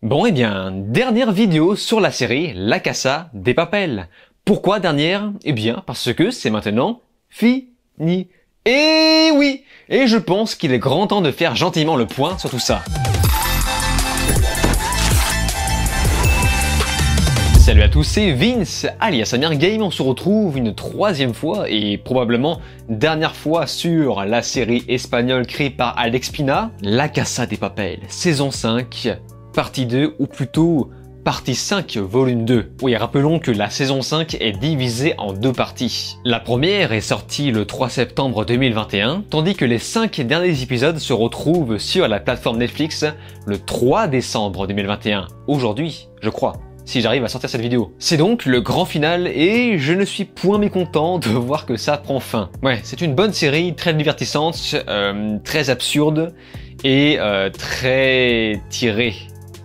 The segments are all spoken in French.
Bon, eh bien, dernière vidéo sur la série La Casa de Papel. Pourquoi dernière? Eh bien, parce que c'est maintenant fini. Et oui! Et je pense qu'il est grand temps de faire gentiment le point sur tout ça. Salut à tous, c'est Vince, alias Amir Game. On se retrouve une troisième fois et probablement dernière fois sur la série espagnole créée par Alex Pina, La Casa de Papel, saison 5, partie 2, ou plutôt partie 5, volume 2. Oui, rappelons que la saison 5 est divisée en deux parties. La première est sortie le 3 septembre 2021, tandis que les 5 derniers épisodes se retrouvent sur la plateforme Netflix le 3 décembre 2021. Aujourd'hui, je crois, si j'arrive à sortir cette vidéo. C'est donc le grand final et je ne suis point mécontent de voir que ça prend fin. Ouais, c'est une bonne série, très divertissante, très absurde et très tirée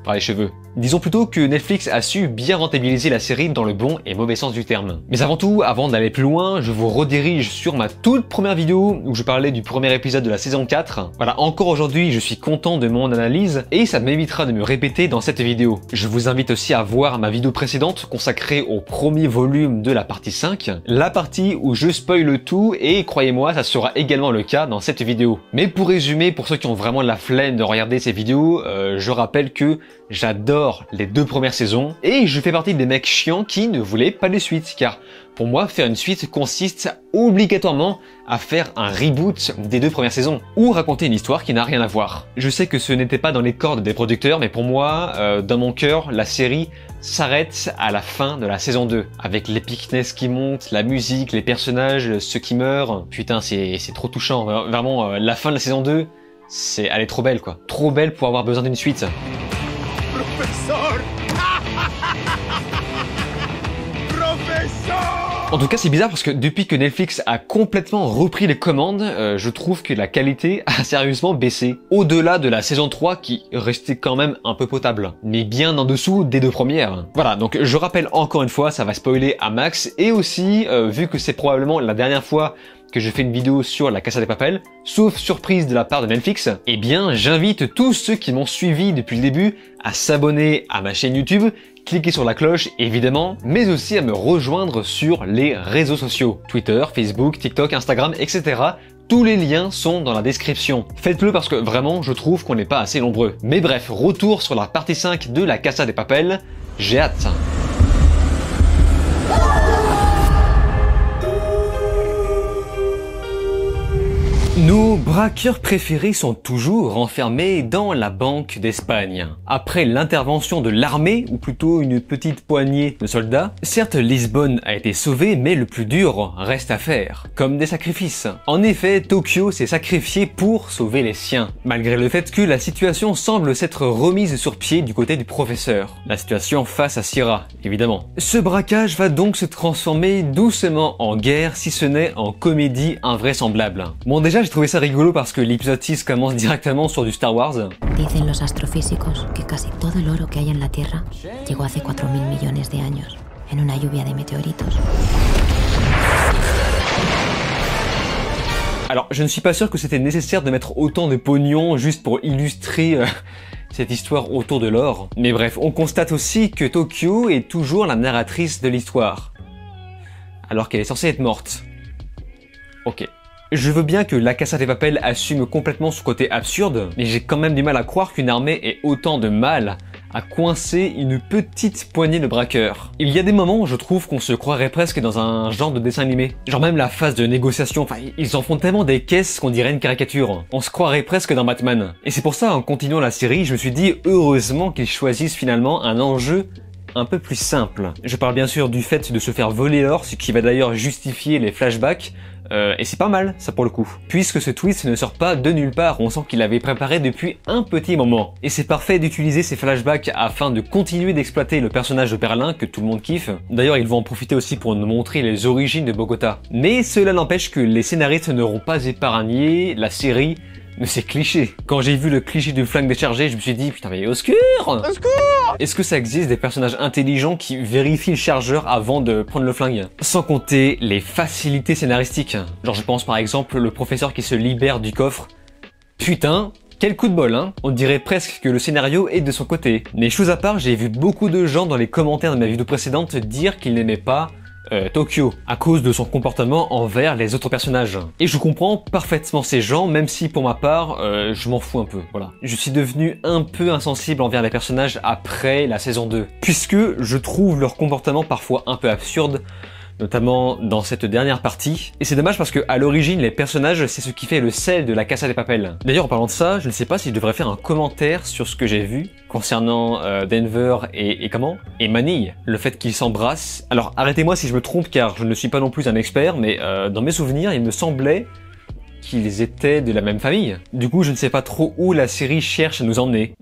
par les cheveux. Disons plutôt que Netflix a su bien rentabiliser la série dans le bon et mauvais sens du terme. Mais avant tout, avant d'aller plus loin, je vous redirige sur ma toute première vidéo où je parlais du premier épisode de la saison 4. Voilà, encore aujourd'hui, je suis content de mon analyse et ça m'évitera de me répéter dans cette vidéo. Je vous invite aussi à voir ma vidéo précédente consacrée au premier volume de la partie 5, la partie où je spoil tout et croyez-moi, ça sera également le cas dans cette vidéo. Mais pour résumer, pour ceux qui ont vraiment la flemme de regarder ces vidéos, je rappelle que j'adore les deux premières saisons et je fais partie des mecs chiants qui ne voulaient pas de suite car pour moi faire une suite consiste obligatoirement à faire un reboot des deux premières saisons ou raconter une histoire qui n'a rien à voir. Je sais que ce n'était pas dans les cordes des producteurs mais pour moi, dans mon cœur, la série s'arrête à la fin de la saison 2 avec l'épicness qui monte, la musique, les personnages, ceux qui meurent. Putain, c'est trop touchant. Vraiment, la fin de la saison 2, elle est trop belle quoi. Trop belle pour avoir besoin d'une suite. En tout cas, c'est bizarre parce que depuis que Netflix a complètement repris les commandes, je trouve que la qualité a sérieusement baissé. Au-delà de la saison 3 qui restait quand même un peu potable, mais bien en dessous des deux premières. Voilà, donc je rappelle encore une fois, ça va spoiler à max et aussi, vu que c'est probablement la dernière fois que je fais une vidéo sur La Casa de Papel, sauf surprise de la part de Netflix, eh bien j'invite tous ceux qui m'ont suivi depuis le début à s'abonner à ma chaîne YouTube, cliquer sur la cloche évidemment, mais aussi à me rejoindre sur les réseaux sociaux, Twitter, Facebook, TikTok, Instagram, etc. Tous les liens sont dans la description. Faites-le parce que vraiment je trouve qu'on n'est pas assez nombreux. Mais bref, retour sur la partie 5 de La Casa de Papel, j'ai hâte. Nos braqueurs préférés sont toujours enfermés dans la Banque d'Espagne. Après l'intervention de l'armée, ou plutôt une petite poignée de soldats, certes Lisbonne a été sauvée, mais le plus dur reste à faire, comme des sacrifices. En effet, Tokyo s'est sacrifié pour sauver les siens, malgré le fait que la situation semble s'être remise sur pied du côté du professeur. La situation face à Sierra, évidemment. Ce braquage va donc se transformer doucement en guerre, si ce n'est en comédie invraisemblable. Bon déjà, j'ai trouvé ça rigolo parce que l'épisode 6 commence directement sur du Star Wars. Dicen los astrofísicos que casi todo el oro que hay en la Tierra llegó hace 4000 millones de años en una lluvia de meteoritos. Alors, je ne suis pas sûr que c'était nécessaire de mettre autant de pognon juste pour illustrer cette histoire autour de l'or. Mais bref, on constate aussi que Tokyo est toujours la narratrice de l'histoire, alors qu'elle est censée être morte. Ok. Je veux bien que La Casa de Papel assume complètement ce côté absurde, mais j'ai quand même du mal à croire qu'une armée ait autant de mal à coincer une petite poignée de braqueurs. Il y a des moments où je trouve qu'on se croirait presque dans un genre de dessin animé. Genre même la phase de négociation, enfin ils en font tellement des caisses qu'on dirait une caricature. On se croirait presque dans Batman. Et c'est pour ça, en continuant la série, je me suis dit heureusement qu'ils choisissent finalement un enjeu un peu plus simple. Je parle bien sûr du fait de se faire voler l'or, ce qui va d'ailleurs justifier les flashbacks, et c'est pas mal, ça pour le coup. Puisque ce twist ne sort pas de nulle part, on sent qu'il l'avait préparé depuis un petit moment. Et c'est parfait d'utiliser ces flashbacks afin de continuer d'exploiter le personnage de Berlin que tout le monde kiffe. D'ailleurs, ils vont en profiter aussi pour nous montrer les origines de Bogota. Mais cela n'empêche que les scénaristes n'auront pas épargné la série de ces clichés. Quand j'ai vu le cliché du flingue déchargé, je me suis dit, putain mais au secours! Au secours! Est-ce que ça existe des personnages intelligents qui vérifient le chargeur avant de prendre le flingue? Sans compter les facilités scénaristiques. Genre je pense par exemple le professeur qui se libère du coffre. Putain, Quel coup de bol, hein. On dirait presque que le scénario est de son côté. Mais chose à part, j'ai vu beaucoup de gens dans les commentaires de ma vidéo précédente dire qu'ils n'aimaient pas Tokyo, à cause de son comportement envers les autres personnages. Et je comprends parfaitement ces gens, même si pour ma part, je m'en fous un peu, voilà. Je suis devenu un peu insensible envers les personnages après la saison 2, puisque je trouve leur comportement parfois un peu absurde, notamment dans cette dernière partie. Et c'est dommage parce que à l'origine, les personnages, c'est ce qui fait le sel de la Casa de Papel. D'ailleurs, en parlant de ça, je ne sais pas si je devrais faire un commentaire sur ce que j'ai vu concernant Denver et Manille, le fait qu'ils s'embrassent. Alors arrêtez-moi si je me trompe car je ne suis pas non plus un expert, mais dans mes souvenirs, il me semblait qu'ils étaient de la même famille. Du coup, je ne sais pas trop où la série cherche à nous emmener.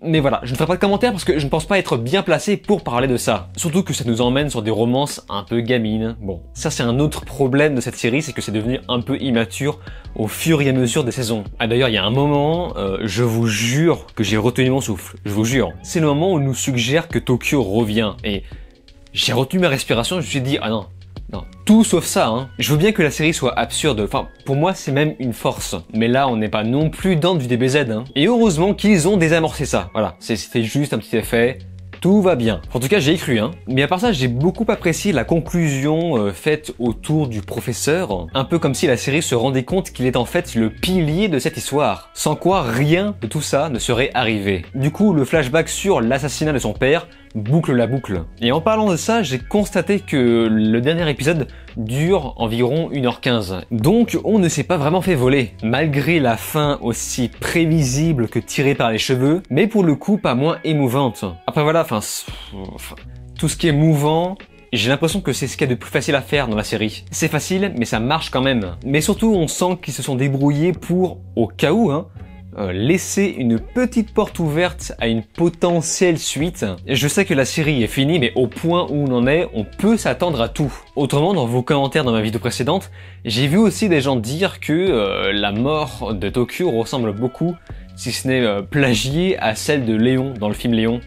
Mais voilà, je ne ferai pas de commentaires parce que je ne pense pas être bien placé pour parler de ça. Surtout que ça nous emmène sur des romances un peu gamines. Bon, ça c'est un autre problème de cette série, c'est que c'est devenu un peu immature au fur et à mesure des saisons. Ah d'ailleurs, il y a un moment, je vous jure que j'ai retenu mon souffle. Je vous jure. C'est le moment où on nous suggère que Tokyo revient. Et j'ai retenu ma respiration, je me suis dit, ah non. Non, tout sauf ça, hein. Je veux bien que la série soit absurde, enfin, pour moi c'est même une force. Mais là, on n'est pas non plus dans du DBZ, hein. Et heureusement qu'ils ont désamorcé ça, voilà. C'était juste un petit effet, tout va bien. En tout cas, j'ai y cru, hein. Mais à part ça, j'ai beaucoup apprécié la conclusion faite autour du professeur. Un peu comme si la série se rendait compte qu'il est en fait le pilier de cette histoire. Sans quoi, rien de tout ça ne serait arrivé. Du coup, le flashback sur l'assassinat de son père boucle la boucle. Et en parlant de ça, j'ai constaté que le dernier épisode dure environ 1h15. Donc on ne s'est pas vraiment fait voler, malgré la fin aussi prévisible que tirée par les cheveux, mais pour le coup pas moins émouvante. Après voilà, tout ce qui est mouvant, j'ai l'impression que c'est ce qu'il y a de plus facile à faire dans la série. C'est facile, mais ça marche quand même. Mais surtout, on sent qu'ils se sont débrouillés pour, au cas où, hein, laisser une petite porte ouverte à une potentielle suite. Je sais que la série est finie, mais au point où on en est, on peut s'attendre à tout. Autrement, dans vos commentaires dans ma vidéo précédente, j'ai vu aussi des gens dire que la mort de Tokyo ressemble beaucoup, si ce n'est plagiée, à celle de Léon dans le film Léon.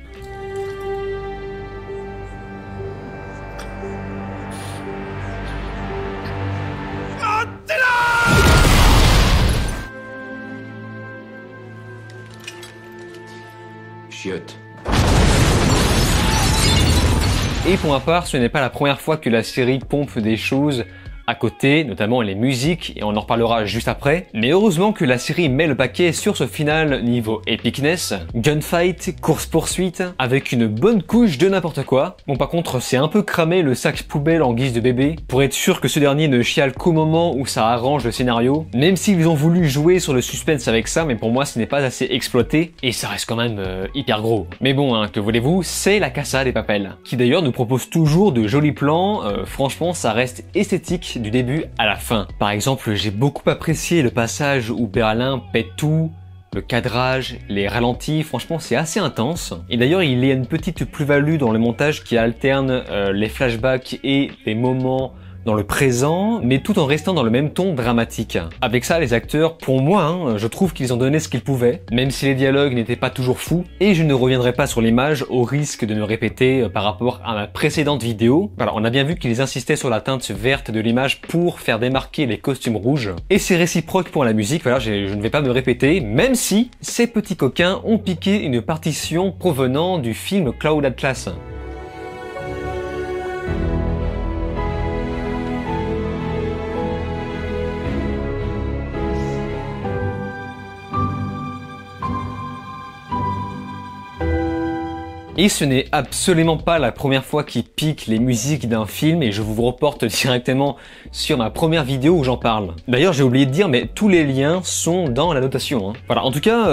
Et pour ma part, ce n'est pas la première fois que la série pompe des choses à côté, notamment les musiques, et on en reparlera juste après. Mais heureusement que la série met le paquet sur ce final niveau epicness, gunfight, course-poursuite, avec une bonne couche de n'importe quoi. Bon par contre, c'est un peu cramé le sac poubelle en guise de bébé, pour être sûr que ce dernier ne chiale qu'au moment où ça arrange le scénario, même s'ils ont voulu jouer sur le suspense avec ça, mais pour moi ce n'est pas assez exploité, et ça reste quand même hyper gros. Mais bon, hein, que voulez-vous, c'est la Casa de Papel, qui d'ailleurs nous propose toujours de jolis plans, franchement ça reste esthétique du début à la fin. Par exemple, j'ai beaucoup apprécié le passage où Berlin pète tout, le cadrage, les ralentis, franchement c'est assez intense. Et d'ailleurs il y a une petite plus-value dans le montage qui alterne les flashbacks et les moments dans le présent, mais tout en restant dans le même ton dramatique. Avec ça, les acteurs, pour moi, hein, je trouve qu'ils ont donné ce qu'ils pouvaient, même si les dialogues n'étaient pas toujours fous, et je ne reviendrai pas sur l'image au risque de me répéter par rapport à ma précédente vidéo. Voilà, on a bien vu qu'ils insistaient sur la teinte verte de l'image pour faire démarquer les costumes rouges, et c'est réciproque pour la musique, voilà, je ne vais pas me répéter, même si ces petits coquins ont piqué une partition provenant du film Cloud Atlas. Et ce n'est absolument pas la première fois qu'ils piquent les musiques d'un film et je vous reporte directement sur ma première vidéo où j'en parle. D'ailleurs, j'ai oublié de dire, mais tous les liens sont dans la notation, hein. Voilà, en tout cas,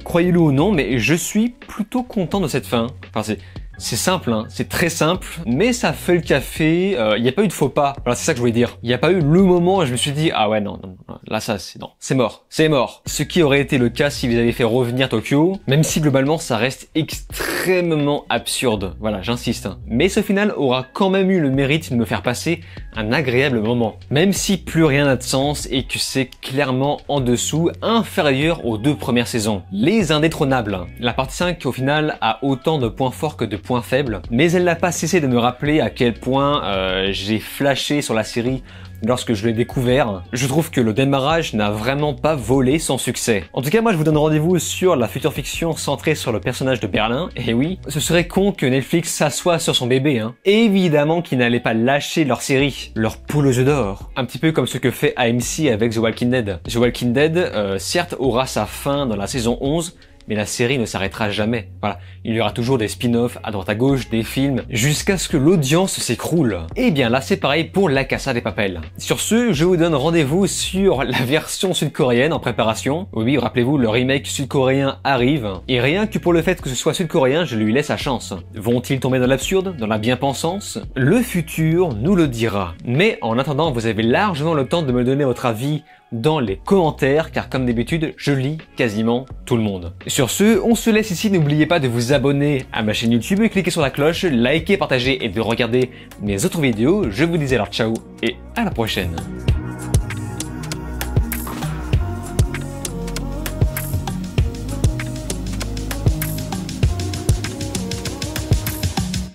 croyez-le ou non, mais je suis plutôt content de cette fin. Enfin, c'est simple, hein, c'est très simple, mais ça fait le café, il n'y a pas eu de faux pas, voilà c'est ça que je voulais dire. Il n'y a pas eu le moment où je me suis dit, ah ouais non, là ça c'est non, c'est mort, c'est mort. Ce qui aurait été le cas s'ils avaient fait revenir Tokyo, même si globalement ça reste extrêmement absurde, voilà j'insiste. Hein. Mais ce final aura quand même eu le mérite de me faire passer un agréable moment, même si plus rien n'a de sens et que c'est clairement en dessous, inférieur aux 2 premières saisons. Les indétrônables, la partie 5 au final a autant de points forts que de points point faible, mais elle n'a pas cessé de me rappeler à quel point j'ai flashé sur la série lorsque je l'ai découvert. Je trouve que le démarrage n'a vraiment pas volé son succès. En tout cas, moi je vous donne rendez-vous sur la future fiction centrée sur le personnage de Berlin, et oui, ce serait con que Netflix s'assoie sur son bébé, hein. Évidemment qu'ils n'allaient pas lâcher leur série, leur poule aux œufs d'or. Un petit peu comme ce que fait AMC avec The Walking Dead. The Walking Dead, certes, aura sa fin dans la saison 11, mais la série ne s'arrêtera jamais. Voilà, il y aura toujours des spin-offs à droite à gauche, des films, jusqu'à ce que l'audience s'écroule. Et bien là, c'est pareil pour La Casa de Papel. Sur ce, je vous donne rendez-vous sur la version sud-coréenne en préparation. Oui, rappelez-vous, le remake sud-coréen arrive. Et rien que pour le fait que ce soit sud-coréen, je lui laisse sa chance. Vont-ils tomber dans l'absurde, dans la bien-pensance? Le futur nous le dira. Mais en attendant, vous avez largement le temps de me donner votre avis dans les commentaires, car comme d'habitude, je lis quasiment tout le monde. Sur ce, on se laisse ici, n'oubliez pas de vous abonner à ma chaîne YouTube, cliquez sur la cloche, likez, partagez et de regarder mes autres vidéos. Je vous dis alors ciao et à la prochaine.